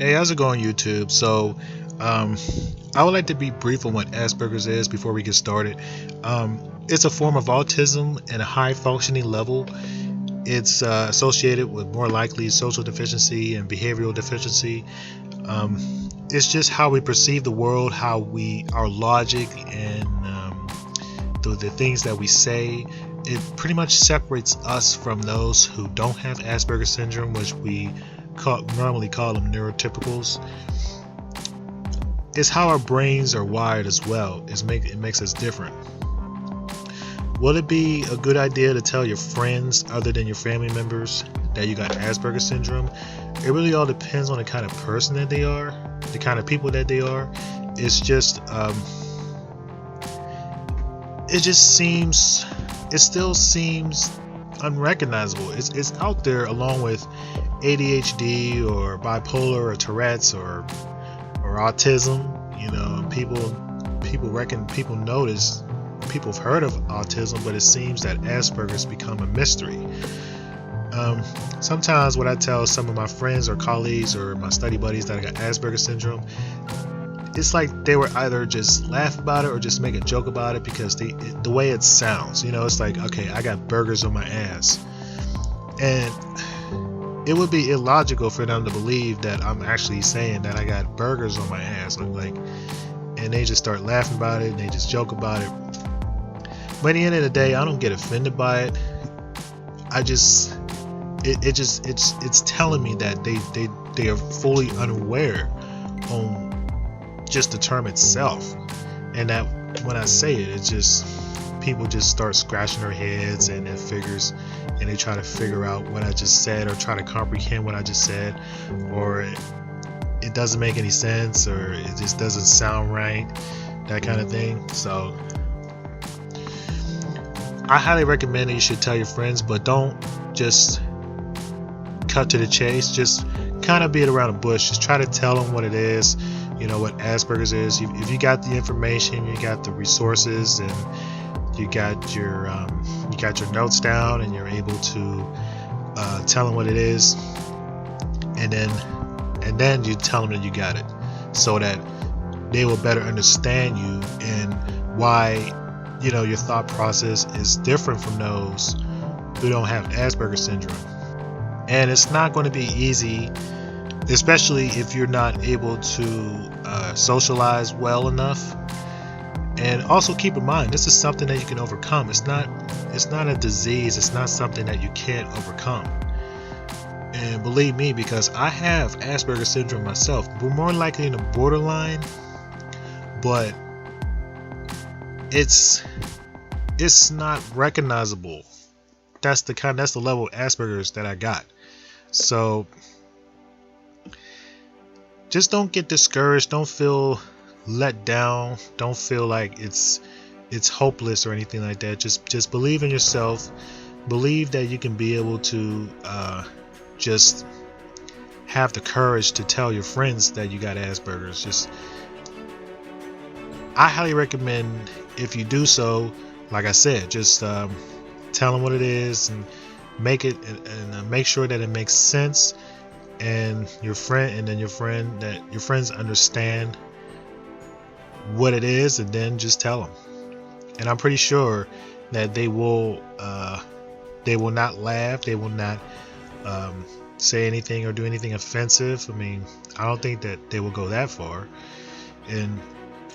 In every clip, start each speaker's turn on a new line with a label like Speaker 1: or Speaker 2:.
Speaker 1: Hey, how's it going, YouTube? I would like to be brief on what Asperger's is before we get started. It's a form of autism at a high functioning level. It's associated with more likely social deficiency and behavioral deficiency. It's just how we perceive the world, our logic, and the things that we say. It pretty much separates us from those who don't have Asperger's syndrome, which we normally call them neurotypicals. It's how our brains are wired as well. It makes us different. Will it be a good idea to tell your friends other than your family members that you got Asperger's syndrome? It really all depends on the kind of person that they are, the kind of people that they are. It still seems unrecognizable. It's out there along with ADHD or bipolar or Tourette's or autism. People notice, people have heard of autism, but it seems that Asperger's become a mystery. Sometimes when I tell some of my friends or colleagues or my study buddies that I got Asperger's syndrome, it's like they were either just laugh about it or just make a joke about it because the way it sounds, it's like, okay, I got burgers on my ass. And it would be illogical for them to believe that I'm actually saying that I got burgers on my ass. And they just start laughing about it and they just joke about it. But at the end of the day, I don't get offended by it. It's telling me that they are fully unaware on just the term itself, and that when I say it, people just start scratching their heads and their figures, and they try to figure out what I just said or try to comprehend what I just said, or it doesn't make any sense, or it just doesn't sound right, that kind of thing. So I highly recommend that you should tell your friends, but don't just cut to the chase. Just kind of beat around the bush. Just try to tell them what it is, what Asperger's is. If you got the information, you got the resources, and you got your notes down, and you're able to tell them what it is, and then you tell them that you got it, so that they will better understand you and why your thought process is different from those who don't have Asperger's syndrome. And it's not going to be easy, especially if you're not able to socialize well enough. And also keep in mind, this is something that you can overcome. It's not a disease. It's not something that you can't overcome. And believe me, because I have Asperger's syndrome myself. We're more likely in the borderline, but it's not recognizable. That's the level of Asperger's that I got. So just don't get discouraged. Don't feel let down. Don't feel like it's hopeless or anything like that. Just believe in yourself. Believe that you can be able to just have the courage to tell your friends that you got Asperger's. I highly recommend, if you do so, like I said, just tell them what it is and make sure that it makes sense, and your friends understand what it is, and then just tell them. And I'm pretty sure that they will not laugh. They will not say anything or do anything offensive. I mean, I don't think that they will go that far. And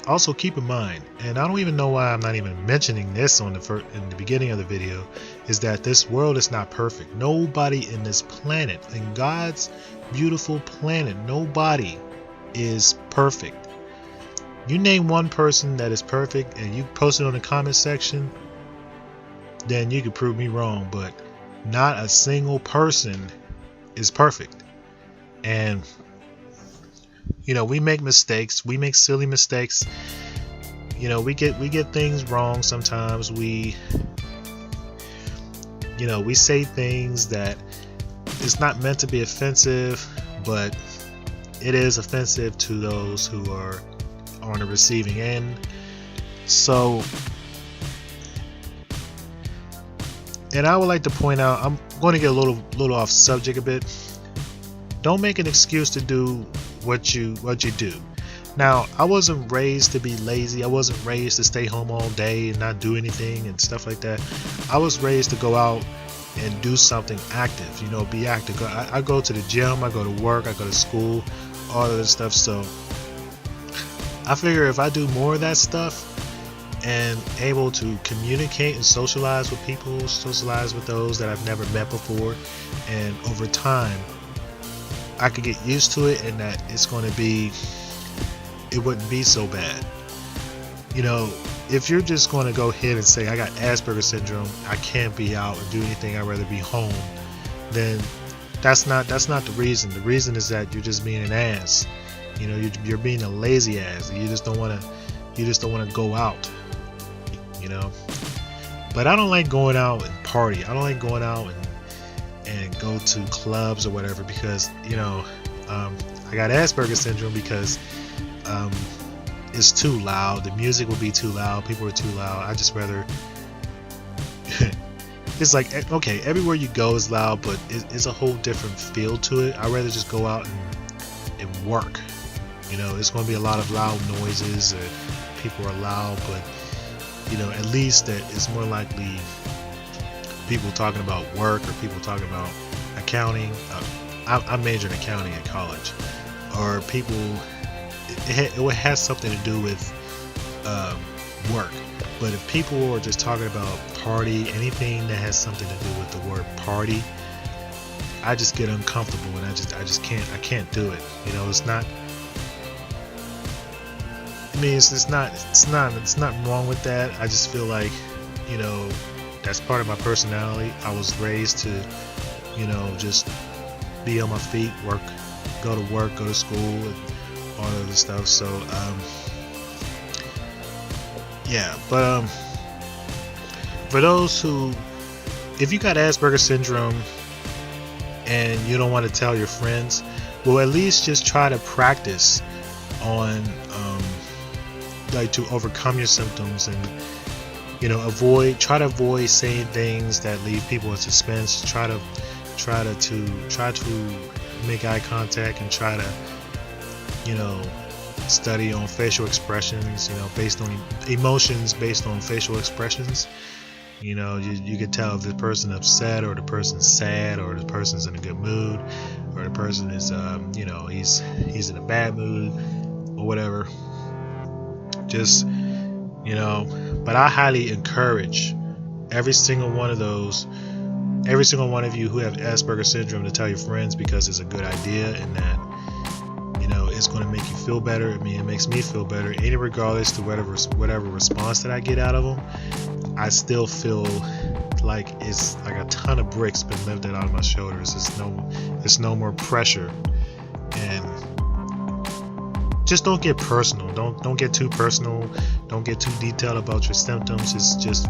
Speaker 1: also keep in mind, and I don't even know why I'm not even mentioning this in the beginning of the video, is that this world is not perfect. Nobody in this planet, in God's beautiful planet, nobody is perfect. You name one person that is perfect and you post it on the comment section, then you could prove me wrong, but not a single person is perfect. And we make mistakes. We make silly mistakes. We get things wrong sometimes. We say things that it's not meant to be offensive, but it is offensive to those who are on the receiving end. So, and I would like to point out, I'm going to get a little off subject a bit. Don't make an excuse to do what you do. Now, I wasn't raised to be lazy. I wasn't raised to stay home all day and not do anything and stuff like that. I was raised to go out and do something active, you know, be active. I go to the gym, I go to work, I go to school, all of this stuff. So I figure if I do more of that stuff and able to communicate and socialize with people, socialize with those that I've never met before, and over time I could get used to it, and that it's going to be, it wouldn't be so bad. You know, if you're just going to go ahead and say, I got Asperger's syndrome, I can't be out and do anything, I'd rather be home, then that's not the reason. The reason is that you're just being an ass. You know, you're being a lazy ass. You just don't want to go out, you know. But I don't like going out and party. I don't like going out and go to clubs or whatever, because, you know, I got Asperger's syndrome because it's too loud. The music will be too loud. People are too loud. I just rather it's like, okay, everywhere you go is loud, but it's a whole different feel to it. I'd rather just go out and work. You know, it's going to be a lot of loud noises, or people are loud, but, you know, at least that it's more likely people talking about work or people talking about accounting. I majored in accounting at college, or people, it has something to do with work. But if people are just talking about party, anything that has something to do with the word party, I just get uncomfortable, and I just can't do it. You know, it's not. I mean, it's not wrong with that. I just feel like, you know, that's part of my personality. I was raised to, you know, just be on my feet, work, go to school, and all of this stuff. So, yeah. But for those who, if you got Asperger's syndrome and you don't want to tell your friends, well, at least just try to practice on like to overcome your symptoms, and, you know, try to avoid saying things that leave people in suspense. Try to make eye contact, and try to, you know, study on facial expressions, you know, based on emotions, based on facial expressions. You know, you can tell if the person upset, or the person's sad, or the person's in a good mood, or the person is you know, he's in a bad mood or whatever. Just, you know, but I highly encourage every single one of you who have Asperger's syndrome to tell your friends, because it's a good idea, and that, you know, it's going to make you feel better. I mean, it makes me feel better, and regardless to whatever response that I get out of them, I still feel like it's like a ton of bricks been lifted out of my shoulders. It's no more pressure. And just don't get personal. Don't get too personal. Don't get too detailed about your symptoms. It's just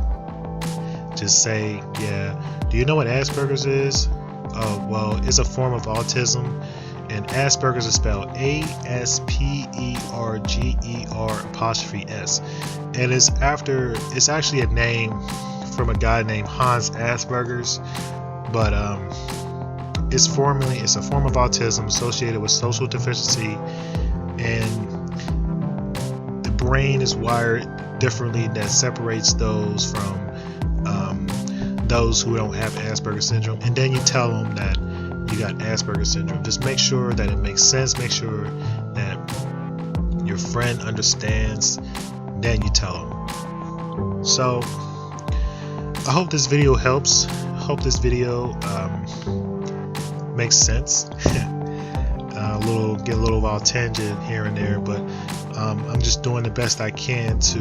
Speaker 1: say, yeah. Do you know what Asperger's is? Oh, well, it's a form of autism, and Asperger's is spelled ASPERGER''S, and it's actually a name from a guy named Hans Asperger's, but it's a form of autism associated with social deficiency. And the brain is wired differently, that separates those from those who don't have Asperger's syndrome. And then you tell them that you got Asperger's syndrome. Just make sure that it makes sense. Make sure that your friend understands. Then you tell them. So I hope this video helps. I hope this video makes sense. Get a little off tangent here and there, but I'm just doing the best I can to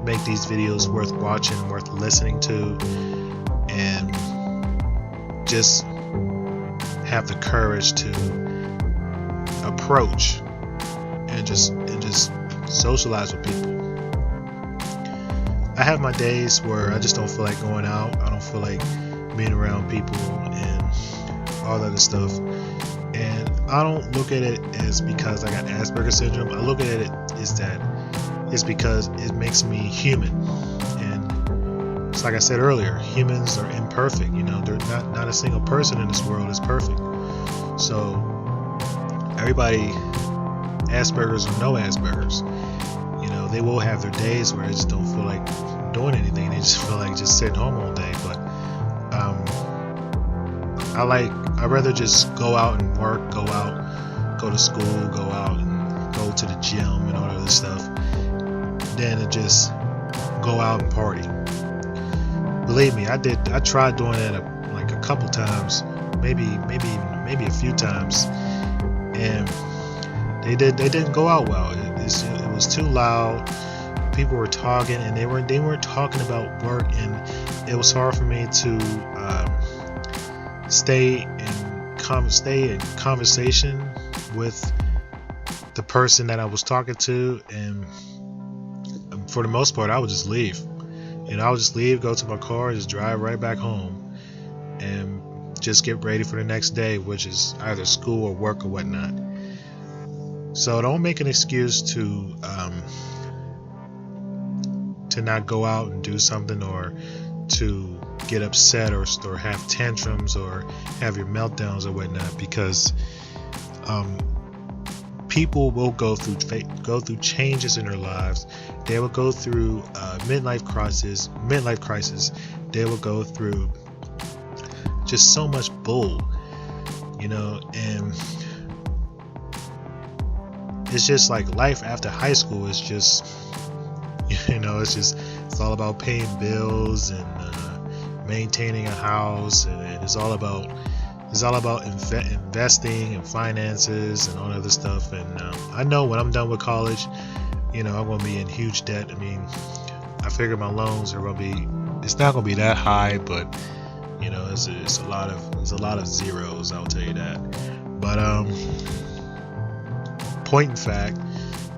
Speaker 1: make these videos worth watching, worth listening to, and just have the courage to approach and just socialize with people. I have my days where I just don't feel like going out. I don't feel like being around people and all that other stuff. And I don't look at it as because I got Asperger's syndrome. I look at it as that it's because it makes me human. And it's like I said earlier, humans are imperfect. You know, they're not a single person in this world is perfect. So everybody, Asperger's or no Asperger's, you know, they will have their days where they just don't feel like doing anything. They just feel like just sitting home all day. But I'd rather just go out and work, go to school, go out and go to the gym and all that other stuff, than to just go out and party. Believe me, I tried doing that like a couple times, maybe a few times, and they didn't go out well. It was too loud. People were talking, and they weren't talking about work, and it was hard for me to stay in conversation with the person that I was talking to. And for the most part, I would just leave. I would just leave, go to my car, and just drive right back home, and just get ready for the next day, which is either school or work or whatnot. So don't make an excuse to not go out and do something, or to get upset, or have tantrums, or have your meltdowns or whatnot, because people will go through changes in their lives. They will go through midlife crisis. They will go through just so much bull, and it's just like life after high school is just, it's all about paying bills and maintaining a house, and it's all about investing and finances and all that other stuff. And I know when I'm done with college, I'm going to be in huge debt. I mean, I figure my loans are going to be, it's not going to be that high, but it's a lot of zeros, I'll tell you that. But point in fact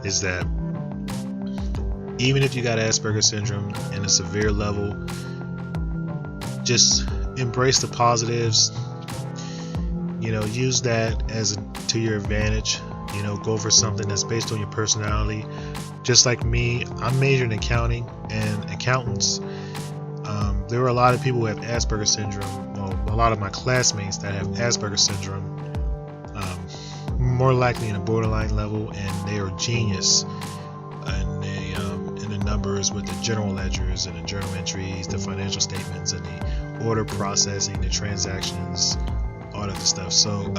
Speaker 1: is that even if you got Asperger's syndrome in a severe level, just embrace the positives. Use that to your advantage. Go for something that's based on your personality. Just like me, I'm majoring in accounting, and accountants, there were a lot of people who have Asperger's syndrome. Well, a lot of my classmates that have Asperger's syndrome, more likely in a borderline level, and they are genius. And they in the numbers with the general ledgers and the journal entries, the financial statements, and the order processing, the transactions, all that stuff. So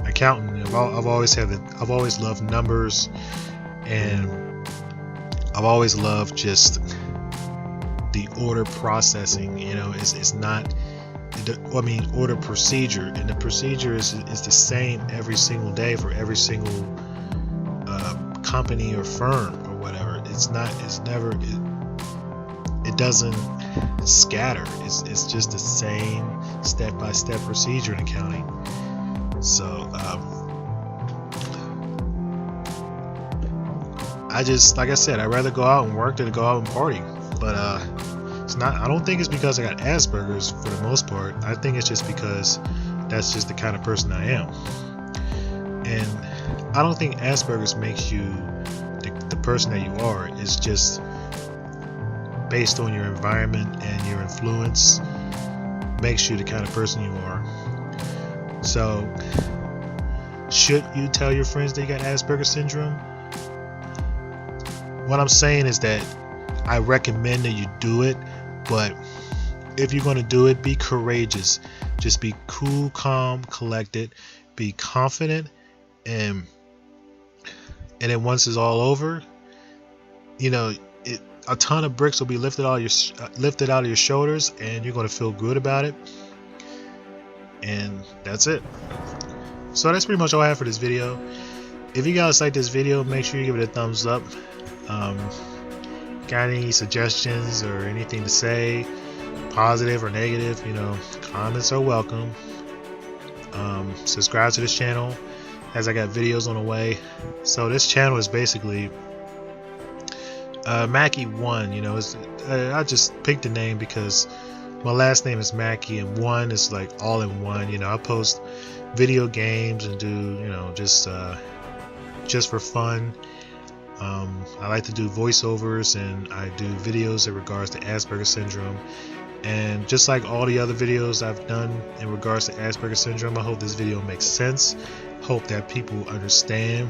Speaker 1: accountant, I've always loved numbers, and I've always loved just the order processing. It's not, order procedure, and the procedure is the same every single day for every single company or firm or whatever. It doesn't scatter. It's just the same step-by-step procedure in accounting. So like I said, I'd rather go out and work than to go out and party. But I don't think it's because I got Asperger's for the most part. I think it's just because that's just the kind of person I am. And I don't think Asperger's makes you the person that you are. It's just based on your environment and your influence, makes you the kind of person you are. So, should you tell your friends they got Asperger's syndrome? What I'm saying is that I recommend that you do it, but if you're going to do it, be courageous. Just be cool, calm, collected, be confident, and then once it's all over, a ton of bricks will be lifted out of your shoulders, and you're going to feel good about it. And that's it. So that's pretty much all I have for this video. If you guys like this video, make sure you give it a thumbs up. Got any suggestions or anything to say, positive or negative, comments are welcome. Subscribe to this channel, as I got videos on the way. So this channel is basically Mackie1. I just picked the name because my last name is Mackie, and one is like all in one. I post video games and do just for fun. I like to do voiceovers, and I do videos in regards to Asperger's syndrome. And just like all the other videos I've done in regards to Asperger's syndrome, I hope this video makes sense. hope that people understand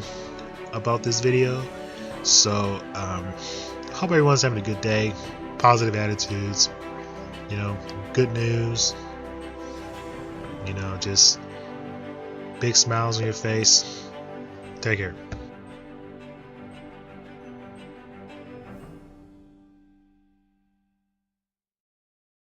Speaker 1: about this video. So hope everyone's having a good day, positive attitudes, good news, just big smiles on your face. Take care.